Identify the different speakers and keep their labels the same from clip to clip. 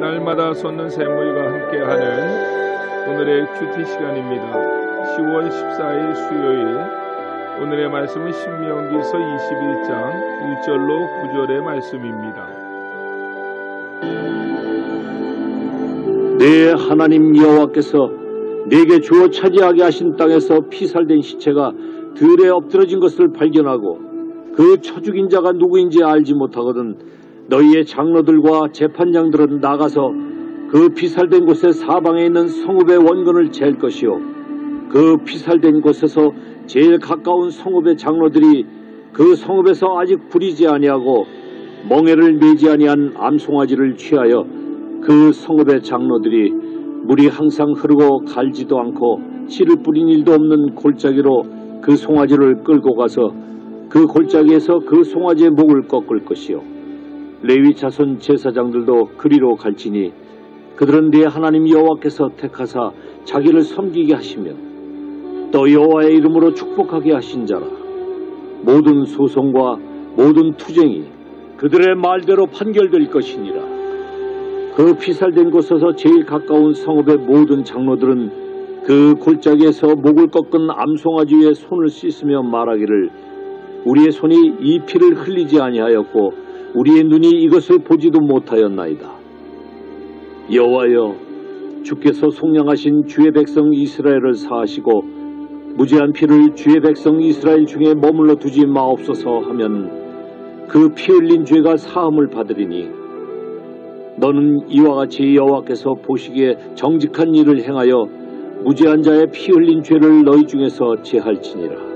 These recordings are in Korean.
Speaker 1: 날마다 솟는 샘물과 함께하는 오늘의 큐티 시간입니다. 10월 14일 수요일 오늘의 말씀은 신명기서 21장 1절로 9절의 말씀입니다.
Speaker 2: 내 하나님 여호와께서 내게 주어 차지하게 하신 땅에서 피살된 시체가 들에 엎드러진 것을 발견하고 그 쳐죽인 자가 누구인지 알지 못하거든 너희의 장로들과 재판장들은 나가서 그 피살된 곳의 사방에 있는 성읍의 원근을 잴 것이요 그 피살된 곳에서 제일 가까운 성읍의 장로들이 그 성읍에서 아직 부리지 아니하고 멍에를 매지 아니한 암송아지를 취하여 그 성읍의 장로들이 물이 항상 흐르고 갈지도 않고 씨를 뿌린 일도 없는 골짜기로 그 송아지를 끌고 가서 그 골짜기에서 그 송아지의 목을 꺾을 것이요 레위 자손 제사장들도 그리로 갈지니 그들은 네 하나님 여호와께서 택하사 자기를 섬기게 하시며 또 여호와의 이름으로 축복하게 하신 자라. 모든 소송과 모든 투쟁이 그들의 말대로 판결될 것이니라. 그 피살된 곳에서 제일 가까운 성읍의 모든 장로들은 그 골짜기에서 목을 꺾은 암송아지 위에 손을 씻으며 말하기를 우리의 손이 이 피를 흘리지 아니하였고 우리의 눈이 이것을 보지도 못하였나이다. 여호와여, 주께서 속량하신 주의 백성 이스라엘을 사하시고 무죄한 피를 주의 백성 이스라엘 중에 머물러 두지 마옵소서 하면 그 피 흘린 죄가 사함을 받으리니 너는 이와 같이 여호와께서 보시기에 정직한 일을 행하여 무죄한 자의 피 흘린 죄를 너희 중에서 제할지니라.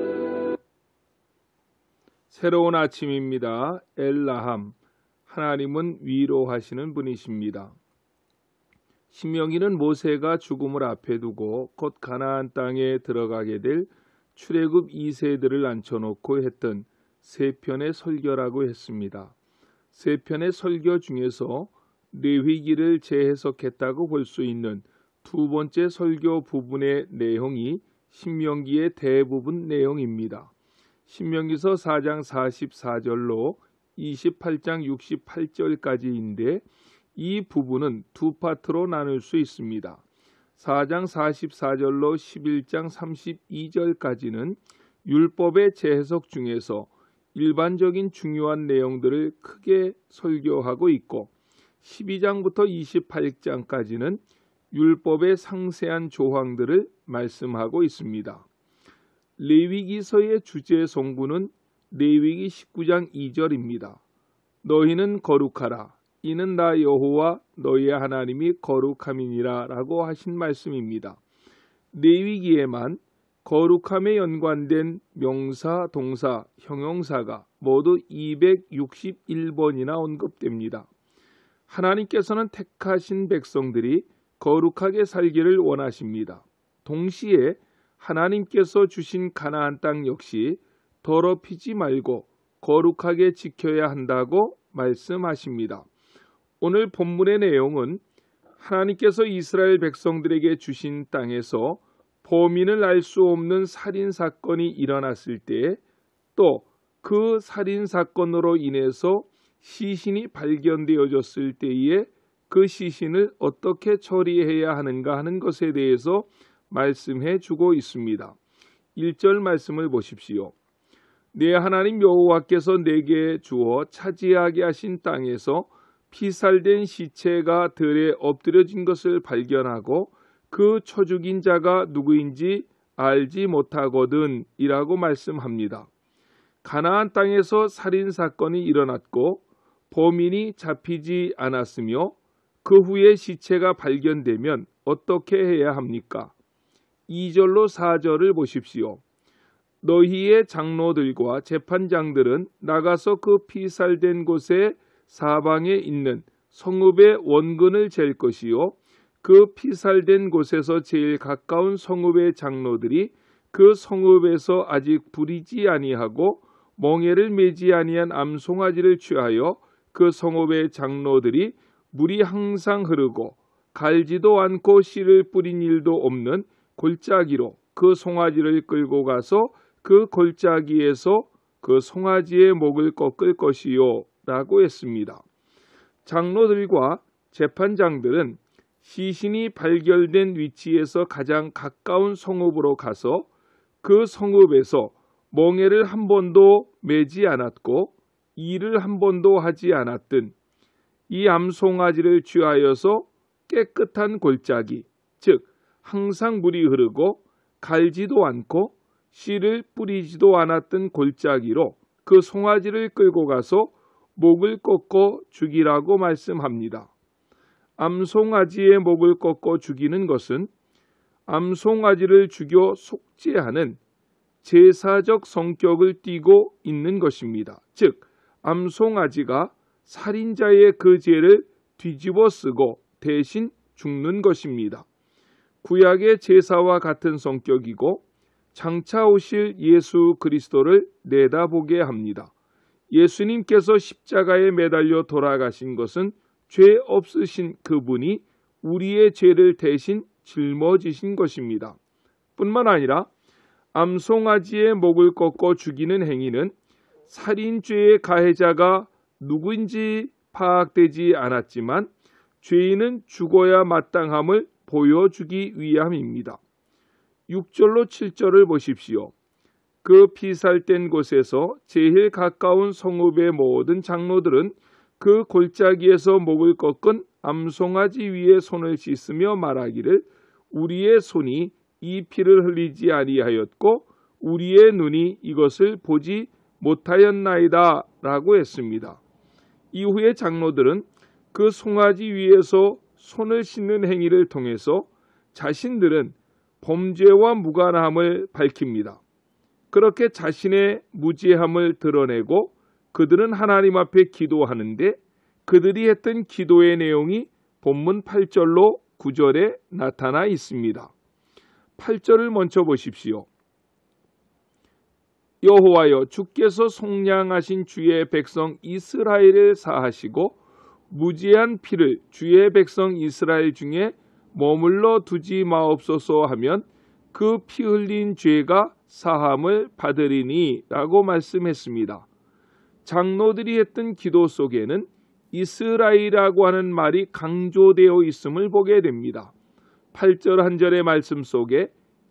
Speaker 1: 새로운 아침입니다. 엘라함, 하나님은 위로하시는 분이십니다. 신명기는 모세가 죽음을 앞에 두고 곧 가나안 땅에 들어가게 될 출애굽 2세들을 앉혀놓고 했던 세 편의 설교라고 했습니다. 세 편의 설교 중에서 레위기를 재해석했다고 볼 수 있는 두 번째 설교 부분의 내용이 신명기의 대부분 내용입니다. 신명기서 4장 44절로 28장 68절까지인데 이 부분은 두 파트로 나눌 수 있습니다. 4장 44절로 11장 32절까지는 율법의 재해석 중에서 일반적인 중요한 내용들을 크게 설교하고 있고 12장부터 28장까지는 율법의 상세한 조항들을 말씀하고 있습니다. 레위기서의 주제 송구는 레위기 19장 2절입니다. 너희는 거룩하라. 이는 나 여호와 너희의 하나님이 거룩함이니라 라고 하신 말씀입니다. 레위기에만 거룩함에 연관된 명사, 동사, 형용사가 모두 261번이나 언급됩니다. 하나님께서는 택하신 백성들이 거룩하게 살기를 원하십니다. 동시에 하나님께서 주신 가나안 땅 역시 더럽히지 말고 거룩하게 지켜야 한다고 말씀하십니다. 오늘 본문의 내용은 하나님께서 이스라엘 백성들에게 주신 땅에서 범인을 알 수 없는 살인사건이 일어났을 때 또 그 살인사건으로 인해서 시신이 발견되어졌을 때에 그 시신을 어떻게 처리해야 하는가 하는 것에 대해서 말씀해 주고 있습니다. 1절 말씀을 보십시오. 내 하나님 여호와께서 내게 주어 차지하게 하신 땅에서 피살된 시체가 들에 엎드려진 것을 발견하고 그 쳐죽인 자가 누구인지 알지 못하거든 이라고 말씀합니다. 가나안 땅에서 살인사건이 일어났고 범인이 잡히지 않았으며 그 후에 시체가 발견되면 어떻게 해야 합니까? 2절로 4절을 보십시오. 너희의 장로들과 재판장들은 나가서 그 피살된 곳의 사방에 있는 성읍의 원근을 잴 것이요 그 피살된 곳에서 제일 가까운 성읍의 장로들이 그 성읍에서 아직 부리지 아니하고 멍에를 매지 아니한 암송아지를 취하여 그 성읍의 장로들이 물이 항상 흐르고 갈지도 않고 씨를 뿌린 일도 없는 골짜기로 그 송아지를 끌고 가서 그 골짜기에서 그 송아지의 목을 꺾을 것이요 라고 했습니다. 장로들과 재판장들은 시신이 발견된 위치에서 가장 가까운 성읍으로 가서 그 성읍에서 멍에를 한 번도 매지 않았고 일을 한 번도 하지 않았던 이 암송아지를 취하여서 깨끗한 골짜기, 즉 항상 물이 흐르고 갈지도 않고 씨를 뿌리지도 않았던 골짜기로 그 송아지를 끌고 가서 목을 꺾어 죽이라고 말씀합니다. 암송아지의 목을 꺾어 죽이는 것은 암송아지를 죽여 속죄하는 제사적 성격을 띠고 있는 것입니다. 즉 암송아지가 살인자의 그 죄를 뒤집어 쓰고 대신 죽는 것입니다. 구약의 제사와 같은 성격이고 장차 오실 예수 그리스도를 내다보게 합니다. 예수님께서 십자가에 매달려 돌아가신 것은 죄 없으신 그분이 우리의 죄를 대신 짊어지신 것입니다. 뿐만 아니라 암송아지의 목을 꺾어 죽이는 행위는 살인죄의 가해자가 누구인지 파악되지 않았지만 죄인은 죽어야 마땅함을 보여주기 위함입니다. 6절로 7절을 보십시오. 그 피살된 곳에서 제일 가까운 성읍의 모든 장로들은 그 골짜기에서 목을 꺾은 암송아지 위에 손을 씻으며 말하기를 우리의 손이 이 피를 흘리지 아니하였고 우리의 눈이 이것을 보지 못하였나이다 라고 했습니다. 이후에 장로들은 그 송아지 위에서 손을 씻는 행위를 통해서 자신들은 범죄와 무관함을 밝힙니다. 그렇게 자신의 무죄함을 드러내고 그들은 하나님 앞에 기도하는데 그들이 했던 기도의 내용이 본문 8절로 9절에 나타나 있습니다. 8절을 먼저 보십시오. 여호와여 주께서 속량하신 주의 백성 이스라엘을 사하시고 무죄한 피를 주의 백성 이스라엘 중에 머물러 두지 마옵소서 하면 그 피 흘린 죄가 사함을 받으리니 라고 말씀했습니다. 장로들이 했던 기도 속에는 이스라엘이라고 하는 말이 강조되어 있음을 보게 됩니다. 8절 한 절의 말씀 속에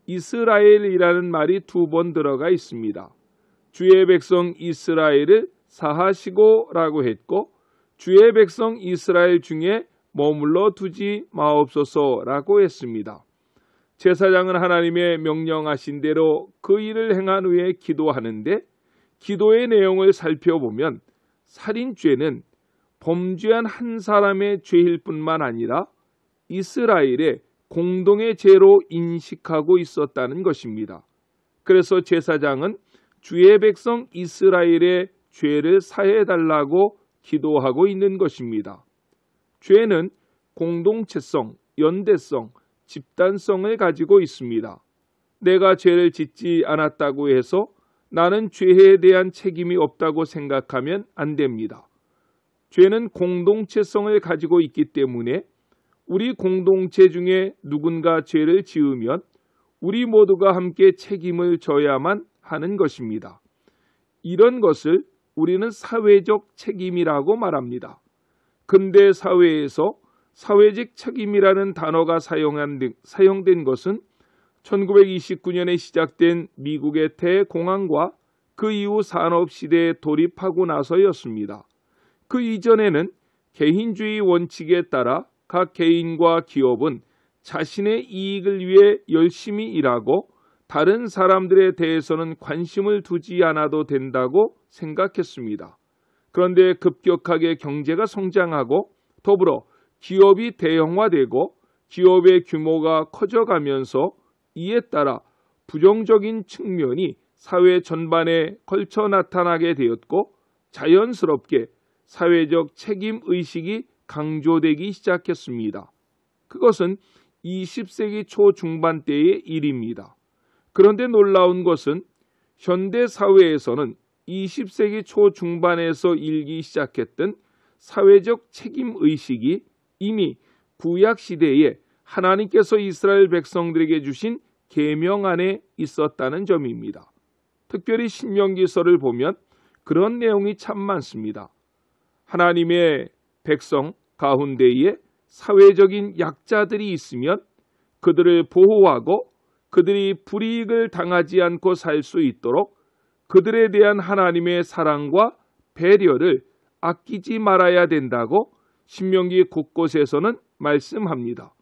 Speaker 1: 이스라엘이라는 말이 2번 들어가 있습니다. 주의 백성 이스라엘을 사하시고 라고 했고 주의 백성 이스라엘 중에 머물러 두지 마옵소서 라고 했습니다. 제사장은 하나님의 명령하신 대로 그 일을 행한 후에 기도하는데 기도의 내용을 살펴보면 살인죄는 범죄한 한 사람의 죄일 뿐만 아니라 이스라엘의 공동의 죄로 인식하고 있었다는 것입니다. 그래서 제사장은 주의 백성 이스라엘의 죄를 사해달라고 기도하고 있는 것입니다. 죄는 공동체성, 연대성, 집단성을 가지고 있습니다. 내가 죄를 짓지 않았다고 해서 나는 죄에 대한 책임이 없다고 생각하면 안 됩니다. 죄는 공동체성을 가지고 있기 때문에 우리 공동체 중에 누군가 죄를 지으면 우리 모두가 함께 책임을 져야만 하는 것입니다. 이런 것을 우리는 사회적 책임이라고 말합니다. 근대 사회에서 사회적 책임이라는 단어가 사용된 것은 1929년에 시작된 미국의 대공황과 그 이후 산업시대에 돌입하고 나서였습니다. 그 이전에는 개인주의 원칙에 따라 각 개인과 기업은 자신의 이익을 위해 열심히 일하고 다른 사람들에 대해서는 관심을 두지 않아도 된다고 생각했습니다. 그런데 급격하게 경제가 성장하고 더불어 기업이 대형화되고 기업의 규모가 커져가면서 이에 따라 부정적인 측면이 사회 전반에 걸쳐 나타나게 되었고 자연스럽게 사회적 책임 의식이 강조되기 시작했습니다. 그것은 20세기 초중반 때의 일입니다. 그런데 놀라운 것은 현대 사회에서는 20세기 초중반에서 일기 시작했던 사회적 책임 의식이 이미 구약 시대에 하나님께서 이스라엘 백성들에게 주신 계명 안에 있었다는 점입니다. 특별히 신명기서를 보면 그런 내용이 참 많습니다. 하나님의 백성 가운데에 사회적인 약자들이 있으면 그들을 보호하고 그들이 불이익을 당하지 않고 살 수 있도록 그들에 대한 하나님의 사랑과 배려를 아끼지 말아야 된다고 신명기 곳곳에서는 말씀합니다.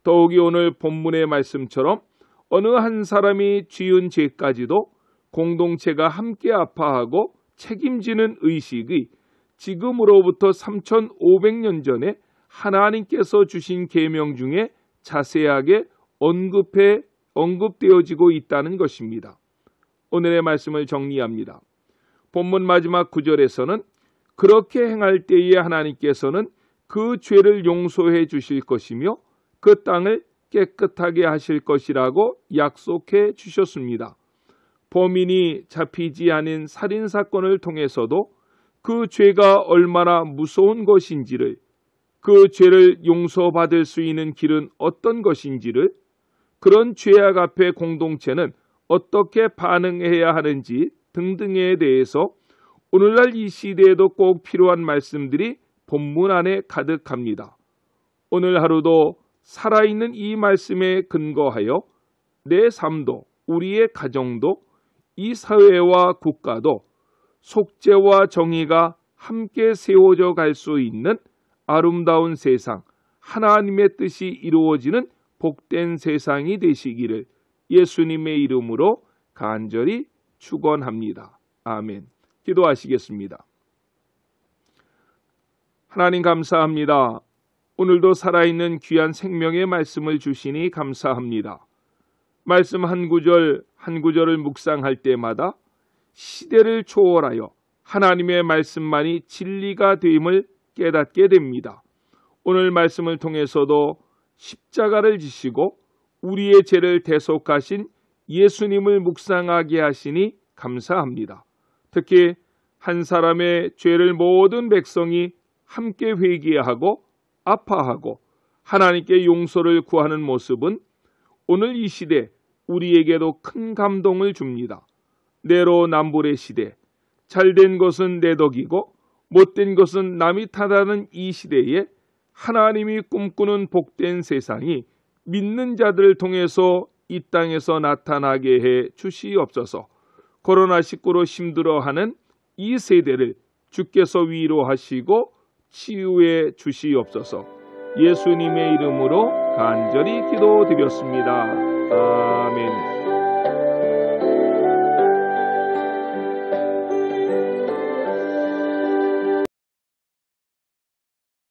Speaker 1: 더욱이 오늘 본문의 말씀처럼 어느 한 사람이 지은 죄까지도 공동체가 함께 아파하고 책임지는 의식이 지금으로부터 3500년 전에 하나님께서 주신 계명 중에 자세하게 언급되어지고 있다는 것입니다. 오늘의 말씀을 정리합니다. 본문 마지막 구절에서는 그렇게 행할 때에 하나님께서는 그 죄를 용서해 주실 것이며 그 땅을 깨끗하게 하실 것이라고 약속해 주셨습니다. 범인이 잡히지 않은 살인사건을 통해서도 그 죄가 얼마나 무서운 것인지를, 그 죄를 용서받을 수 있는 길은 어떤 것인지를, 그런 죄악 앞에 공동체는 어떻게 반응해야 하는지 등등에 대해서 오늘날 이 시대에도 꼭 필요한 말씀들이 본문 안에 가득합니다. 오늘 하루도 살아있는 이 말씀에 근거하여 내 삶도, 우리의 가정도, 이 사회와 국가도 속죄와 정의가 함께 세워져 갈 수 있는 아름다운 세상, 하나님의 뜻이 이루어지는 복된 세상이 되시기를 예수님의 이름으로 간절히 축원합니다. 아멘. 기도하시겠습니다. 하나님 감사합니다. 오늘도 살아있는 귀한 생명의 말씀을 주시니 감사합니다. 말씀 한 구절 한 구절을 묵상할 때마다 시대를 초월하여 하나님의 말씀만이 진리가 됨을 깨닫게 됩니다. 오늘 말씀을 통해서도 십자가를 지시고 우리의 죄를 대속하신 예수님을 묵상하게 하시니 감사합니다. 특히 한 사람의 죄를 모든 백성이 함께 회개하고 아파하고 하나님께 용서를 구하는 모습은 오늘 이 시대 우리에게도 큰 감동을 줍니다. 내로남불의 시대, 잘된 것은 내 덕이고 못된 것은 남이 탓하는 이 시대에 하나님이 꿈꾸는 복된 세상이 믿는 자들을 통해서 이 땅에서 나타나게 해 주시옵소서. 코로나19로 힘들어하는 이 세대를 주께서 위로하시고 치유해 주시옵소서. 예수님의 이름으로 간절히 기도드렸습니다. 아멘.